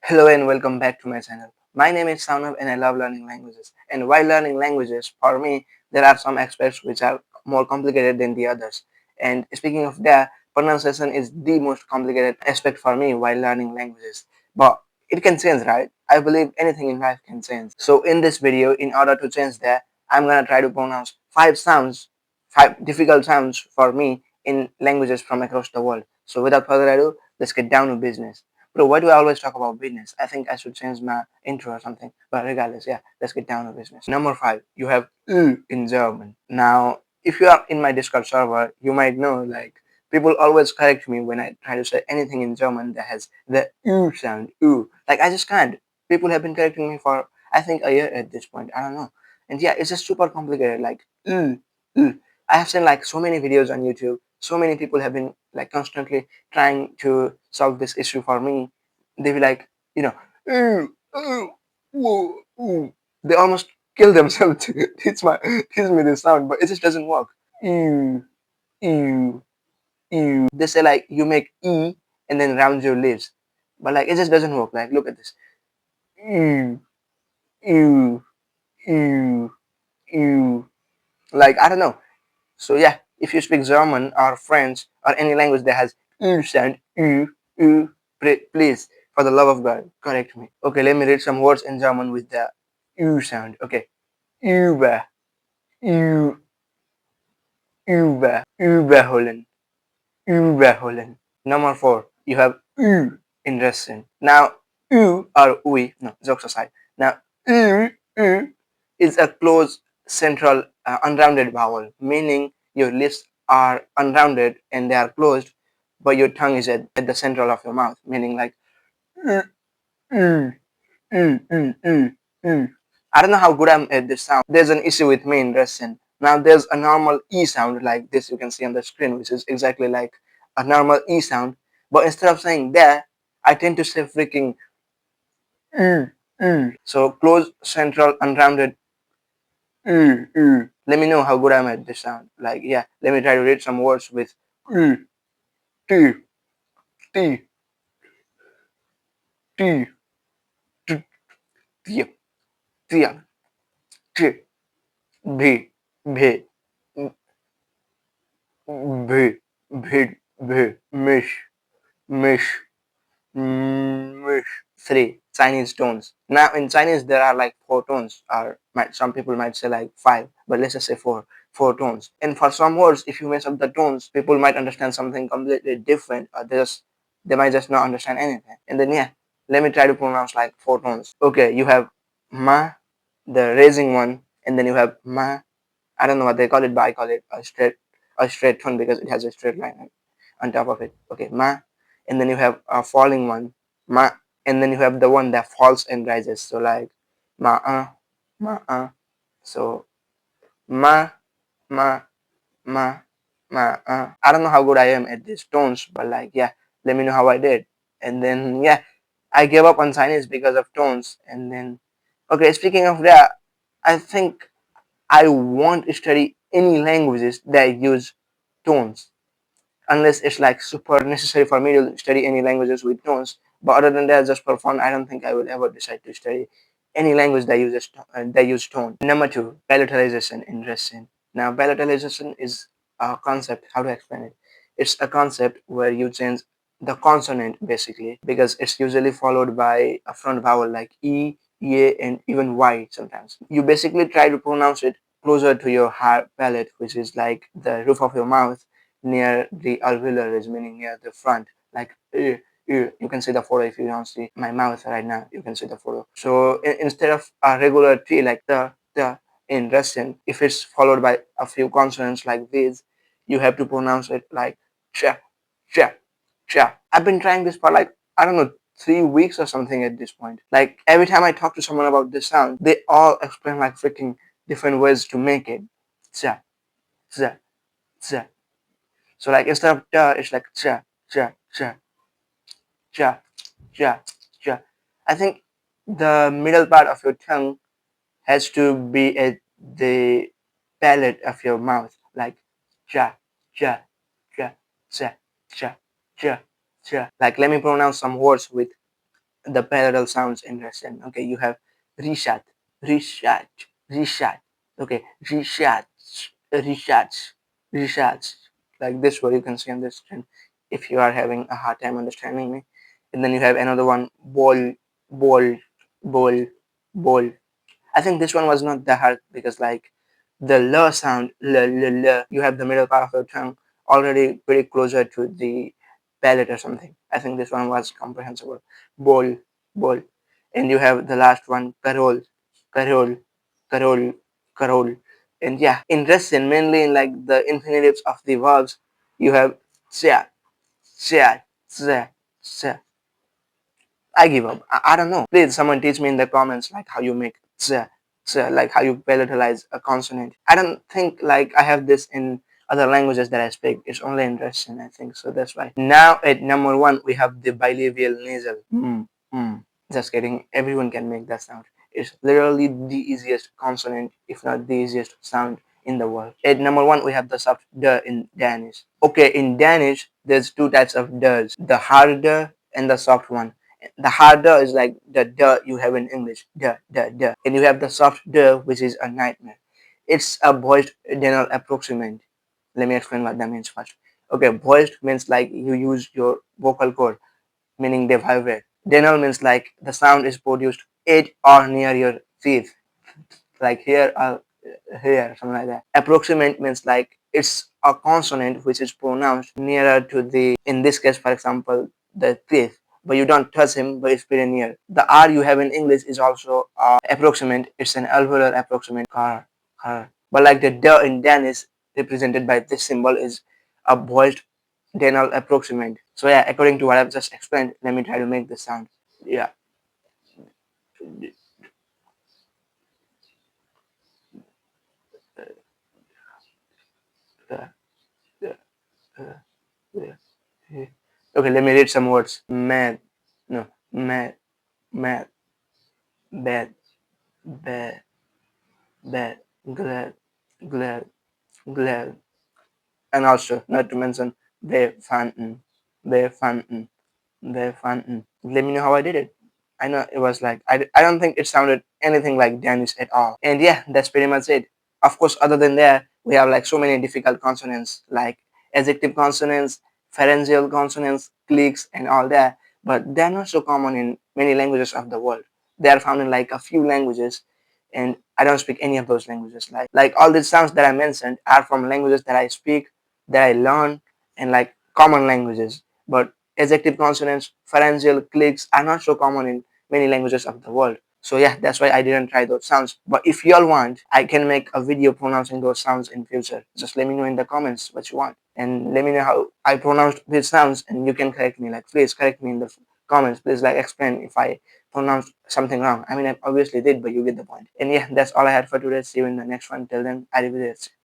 Hello and welcome back to my channel. My name is Saunabh and I love learning languages. And while learning languages, for me, there are some aspects which are more complicated than the others. And speaking of that, pronunciation is the most complicated aspect for me while learning languages. But it can change, right? I believe anything in life can change. So in this video, in order to change that, I'm gonna try to pronounce five difficult sounds for me in languages from across the world. So without further ado, let's get down to business. Bro, why do I always talk about business? I think I should change my intro or something. But regardless, yeah, let's get down to business. Number five, you have in German. Now, if you are in my Discord server, you might know like people always correct me when I try to say anything in German that has the sound. Like I just can't. People have been correcting me for I think a year at this point. I don't know. And yeah, it's just super complicated. Like I have seen like so many videos on YouTube. So many people have been like constantly trying to solve this issue for me. They be like, "Ooh, ooh, ooh, ooh." They almost kill themselves to teach me this sound, but it just doesn't work. Ew, ew, ew. They say like you make e and then round your lips, but like it just doesn't work. Like look at this. Ew, ew, ew, ew. Like I don't know. So yeah, if you speak German or French or any language that has sound, please, for the love of God, correct me. Okay, let me read some words in German with the sound. Okay, über, ü, überholen, überholen. Number four, you have in Russian. Now, or we, no, jokes aside. Now, ü is a closed central unrounded vowel, meaning your lips are unrounded and they are closed, but your tongue is at the central of your mouth, meaning like mm, mm, mm. I don't know how good I'm at this sound. There's an issue with me in Russian. Now there's a normal E sound like this you can see on the screen, which is exactly like a normal E sound. But instead of saying there, I tend to say freaking so closed, central, unrounded. Let me know how good I'm at this sound. Like yeah, let me try to read some words with t, t, t, t, t, t, t, b, b, b, b, b, mish, mish, mish. Three Chinese tones. Now in Chinese there are like four tones, or some people might say like five, but let's just say four tones. And for some words, if you mess up the tones, people might understand something completely different, or they might just not understand anything. And then yeah, let me try to pronounce like four tones. Okay, you have ma, the raising one, and then you have ma. I don't know what they call it, but I call it a straight tone because it has a straight line on top of it. Okay, ma, and then you have a falling one, ma, and then you have the one that falls and rises. So like ma ma So ma ma ma I don't know how good I am at these tones, but like yeah, let me know how I did. And then yeah, I gave up on Chinese because of tones. And then okay, speaking of that, I think I won't study any languages that use tones unless it's like super necessary for me to study any languages with tones. But other than that, just for fun, I don't think I will ever decide to study any language that use tone. Number two, palatalization in Russian. Now, palatalization is a concept. How to explain it? It's a concept where you change the consonant basically because it's usually followed by a front vowel like e, and even y sometimes. You basically try to pronounce it closer to your hard palate, which is like the roof of your mouth near the alveolars, meaning near the front, like you can see the photo if you don't see my mouth right now. You can see the photo. So instead of a regular T like the in Russian, if it's followed by a few consonants like this, you have to pronounce it like cha, cha, cha. I've been trying this for like I don't know 3 weeks or something at this point. Like every time I talk to someone about this sound, they all explain like freaking different ways to make it. Cha, cha, cha. So like instead of da, it's like cha, cha, cha, cha, cha, cha. I think the middle part of your tongue has to be at the palate of your mouth, like cha, cha, cha, cha, cha, cha, cha. Like let me pronounce some words with the parallel sounds in Russian. Okay, you have rishat, rishat, rishat. Okay, rishat, rishat, rishat. Like this word you can see on this screen if you are having a hard time understanding me. And then you have another one, bol, bol, bol, bol. I think this one was not that hard because like the l sound, l, you have the middle part of your tongue already pretty closer to the palate or something. I think this one was comprehensible. Bol, bol. And you have the last one, karol, karol, karol, karol. And yeah, in Russian, mainly in like the infinitives of the verbs, you have tsia, tsia, tsia, tsia. I give up. I don't know. Please, someone teach me in the comments like how you make tsa, tsa, like how you palatalize a consonant. I don't think like I have this in other languages that I speak. It's only in Russian, I think. So that's why. Now at number one, we have the bilabial nasal. Just kidding. Everyone can make that sound. It's literally the easiest consonant, if not the easiest sound in the world. At number one, we have the soft d in Danish. Okay, in Danish, there's two types of d's: the hard d and the soft one. The hard d is like the d you have in English, d, d, d, and you have the soft d, which is a nightmare. It's a voiced dental approximant. Let me explain what that means first. Okay, voiced means like you use your vocal cord, meaning they vibrate. Denal means like the sound is produced at or near your teeth, like here or here, something like that. Approximate means like it's a consonant which is pronounced nearer to the, in this case, for example, the teeth. But you don't touch him, but it's pretty near. The R you have in English is also approximate. It's an alveolar approximate. Car, car. But like the D in Danish, represented by this symbol, is a voiced dental approximant. So yeah, according to what I've just explained, let me try to make this sound. Yeah. Uh, uh, uh, Okay, let me read some words. Mad, no, mad, mad, bad, bad, bad, glad, glad, glad, and also not to mention Befanten, Befanten, Befanten. Let me know how I did it. I know it was like I don't think it sounded anything like Danish at all. And yeah, that's pretty much it. Of course, other than that, we have like so many difficult consonants like adjective consonants, pharyngeal consonants, clicks, and all that. But they're not so common in many languages of the world. They are found in like a few languages, and I don't speak any of those languages. Like all these sounds that I mentioned are from languages that I speak, that I learn, and like common languages. But adjective consonants, pharyngeal clicks are not so common in many languages of the world. So yeah, that's why I didn't try those sounds. But if y'all want, I can make a video pronouncing those sounds in future. Just let me know in the comments what you want. And let me know how I pronounced these sounds, and you can correct me. Like please correct me in the comments. Please like explain if I pronounced something wrong. I mean I obviously did, but you get the point. And yeah, that's all I had for today. See you in the next one. Till then, arrivederci.